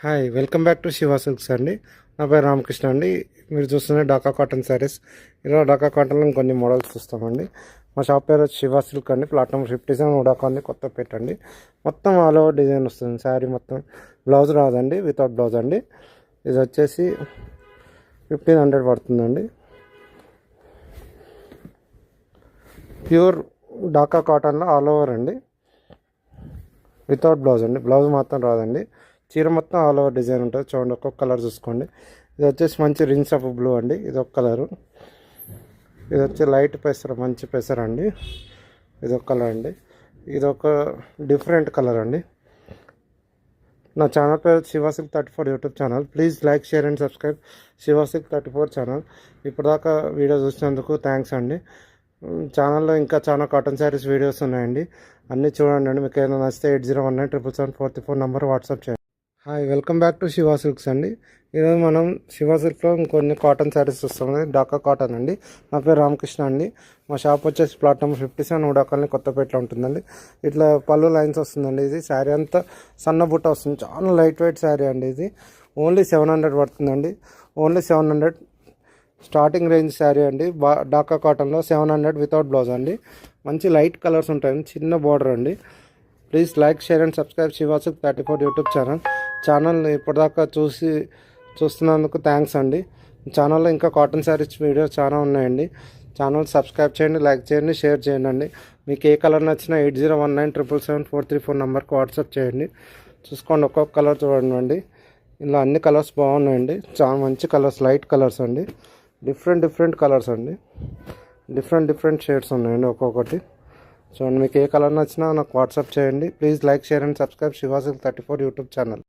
Hi welcome back to Shiva silks అండి. నా పేరు రామకృష్ణ అండి. మీరు చూస్తున్న ఢాకా కాటన్ శారీస్. ఇలా ఢాకా కాటన్లో కొన్ని మోడల్స్ చూస్తామండి. మా షాప్ పేరు వచ్చి శివ సిల్క్ అండి. ప్లాట్ నెంబర్ 57 ఉడాకాన్ని కొత్త పెట్టండి. మొత్తం ఆల్ ఓవర్ డిజైన్ వస్తుంది. శారీ మొత్తం బ్లౌజ్ రాదండి, వితౌట్ బ్లౌజ్ అండి. ఇది వచ్చేసి 1500 పడుతుందండి. ప్యూర్ ఢాకా కాటన్లో ఆల్ ఓవర్ అండి, వితౌట్ బ్లౌజ్ అండి. బ్లౌజ్ మాత్రం రాదండి. చీర మొత్తం ఆల్ ఓవర్ డిజైన్ ఉంటుంది. చూడండి, ఒక్కొక్క కలర్ చూసుకోండి. ఇది వచ్చేసి మంచి రిన్స్ ఆఫ్ బ్లూ అండి. ఇది ఒక కలరు. ఇది వచ్చి లైట్ పెసర, మంచి పెసర అండి. ఇది ఒక కలర్ అండి. ఇది ఒక డిఫరెంట్ కలర్ అండి. నా ఛానల్ పేరు Shiva silk 34 YouTube channel. Please like, share and subscribe Shiva silk 34 channel. ఇప్పటిదాకా వీడియో చూసినందుకు థ్యాంక్స్ అండి. ఛానల్లో ఇంకా చాలా కాటన్ శారీస్ వీడియోస్ ఉన్నాయండి, అన్నీ చూడండి అండి. మీకు ఏదైనా నచ్చితే 8019777434 నెంబర్ వాట్సాప్ చేయండి. Hi welcome back to Shiva silks అండి. ఈరోజు మనం శివ సిల్క్లో ఇంకొన్ని కాటన్ శారీస్ చూస్తామండి. ఢాకా కాటన్ అండి. నా పేరు రామకృష్ణ అండి. మా షాప్ వచ్చేసి ప్లాట్ నెంబర్ 57 ఉడాకాలని కొత్తపేటలో ఉంటుందండి. ఇట్లా పళ్ళు లైన్స్ వస్తుందండి. ఇది శారీ అంతా సన్న బుట్ట వస్తుంది. చాలా లైట్ వెయిట్ శారీ అండి. ఇది ఓన్లీ 700 పడుతుందండి. ఓన్లీ 700 స్టార్టింగ్ రేంజ్ శారీ అండి. ఢాకా కాటన్లో 700 వితౌట్ బ్లౌజ్ అండి. మంచి లైట్ కలర్స్ ఉంటాయండి. చిన్న బార్డర్ అండి. Please like, share and subscribe Shiva silk 34 YouTube channel ఇప్పటిదాకా చూస్తున్నందుకు థ్యాంక్స్ అండి. ఛానల్లో ఇంకా కాటన్ శారీస్ వీడియోస్ చాలా ఉన్నాయండి. ఛానల్ సబ్స్క్రైబ్ చేయండి, లైక్ చేయండి, షేర్ చేయండి అండి. మీకు ఏ కలర్ నచ్చినా 8019777434 నెంబర్కి వాట్సాప్ చేయండి. చూసుకోండి, ఒక్కొక్క కలర్ చూడండి. ఇలా అన్ని కలర్స్ బాగున్నాయండి. చాలా మంచి కలర్స్, లైట్ కలర్స్ అండి. డిఫరెంట్ కలర్స్ అండి. డిఫరెంట్ షేడ్స్ ఉన్నాయండి ఒక్కొక్కటి. చూడండి, మీకు ఏ కలర్ నచ్చినా నాకు వాట్సాప్ చేయండి. Please like, share and subscribe Shiva silk 34 YouTube channel.